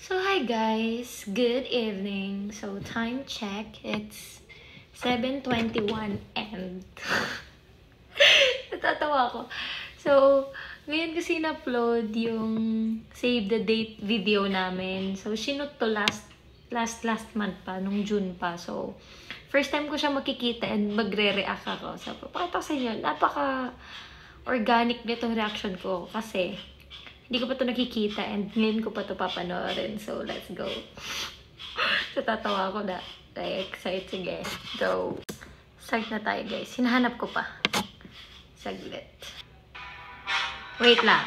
So hi guys, good evening. So time check, it's 7:21 and natatawa ako. So ngayon kasi na-upload yung save the date video namin. So sinut to last month pa, nung June pa. So first time ko siya makikita and magre-react ako. So papakita ko sa inyo, napaka organic nitong reaction ko kasi hindi ko pa ito nakikita and ngayon ko pa ito papanoorin. So, let's go. So, tatawa ako na. Excited. Sige. Go. Start na tayo, guys. Hinahanap ko pa. Saglit. Wait lang.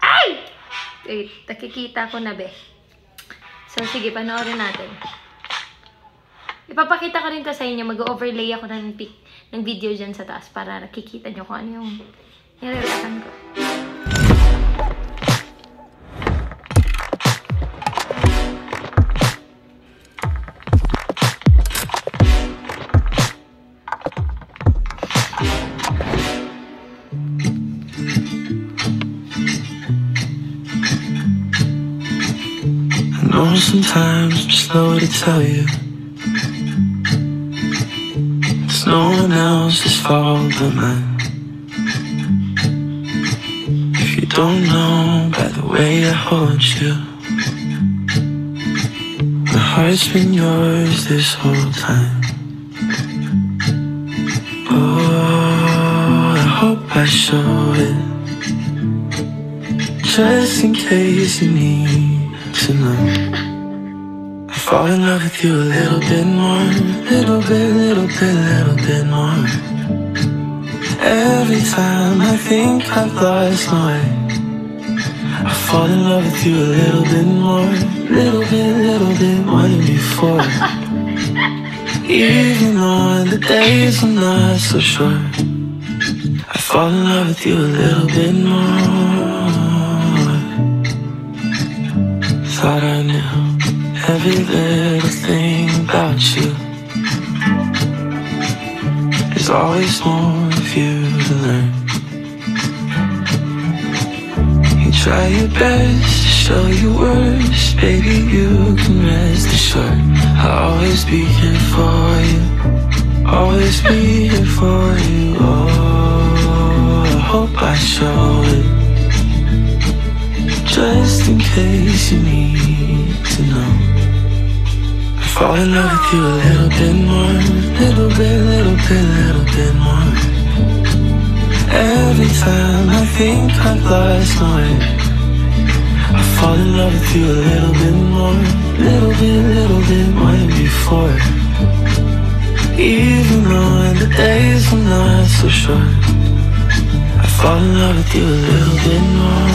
Ay! Wait. Nakikita ko na, be. So, sige. Panoorin natin. Ipapakita ko rin to sa inyo. Mag-overlay ako ng video dyan sa taas para nakikita nyo kung ano yung nire-reaction ko. Sometimes I'm slow to tell you it's no one else's fault but mine. If you don't know by the way I hold you, my heart's been yours this whole time. Oh, I hope I show it, just in case you need to know. Fall in love with you a little bit more, little bit more. Every time I think I've lost my way, I fall in love with you a little bit more, little bit more than before. Even on the days I'm not so sure, I fall in love with you a little bit more. Thought I knew every little thing about you. There's always more of you to learn. You try your best to show your worst, baby, you can rest assured I'll always be here for you, always be here for you. Oh, I hope I show it, just in case you need to know. Fall in love with you a little bit more, little bit more. Every time I think I've lost my way, I fall in love with you a little bit more, little bit more than before. Even on the days I'm not so sure, I fall in love with you a little bit more.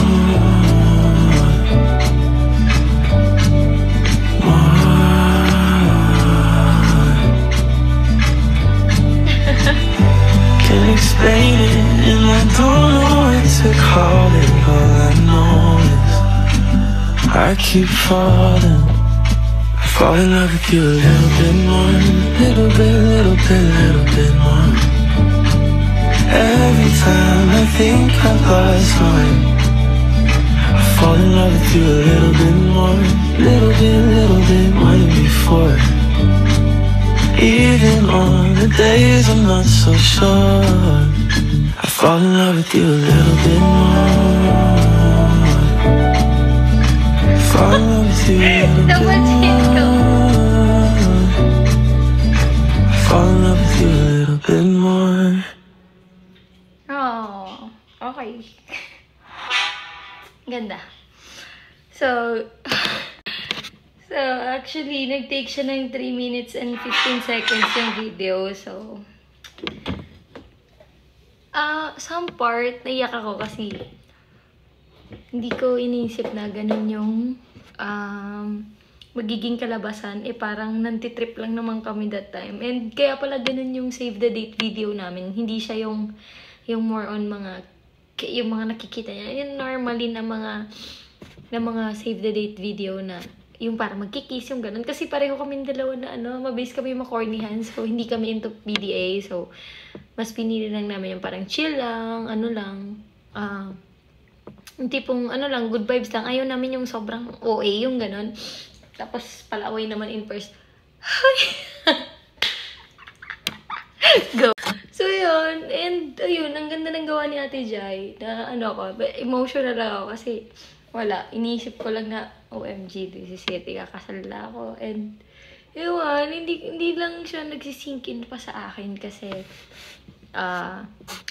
Can't explain it and I don't know what to call it. All I know is I keep falling. I fall in love with you a little bit more, little bit more. Every time I think I've lost my way, I fall in love with you a little bit more, little bit more than before. Even on the days I'm not so sure, I fall in love with you a little bit more. Fall in love with you a little bit more. Fall in love with you a little bit more. Oh, okay. Ganda. So actually, nag-take siya ng 3 minutes and 15 seconds yung video. So, some part, naiyak ako kasi hindi ko iniisip na ganun yung magiging kalabasan. Parang nantitrip lang naman kami that time. And kaya pala ganun yung save the date video namin. Hindi siya yung more on yung mga nakikita niya. Yung normally na mga save the date video na yung para magkikiss, yung ganun. Kasi pareho kami dalawa na mabase kami makornihan. So, hindi kami into PDA. So, mas pinili lang namin yung parang chill lang, Yung tipong, ano lang, good vibes lang. Ayaw namin yung sobrang OA, yung ganun. Tapos, palaway naman in person. Go. So, yun. And, ayun, ang ganda ng gawa ni Ate Jai. Na, ano ako, emotional lang ako kasi, wala. Iniisip ko lang na, OMG, this is it. Ikakasal na ako. And, yun, hindi lang siya nagsisinkin pa sa akin kasi,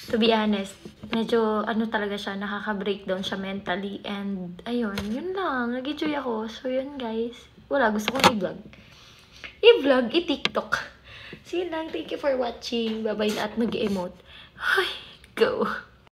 to be honest, medyo ano talaga siya, nakaka-breakdown siya mentally. And, ayun, yun lang. Nag-enjoy ako. So, yun guys. Wala, gusto kong i-vlog. I-vlog, i-TikTok. So, yun lang. Thank you for watching. Bye-bye na at mag-emote. Ay, go.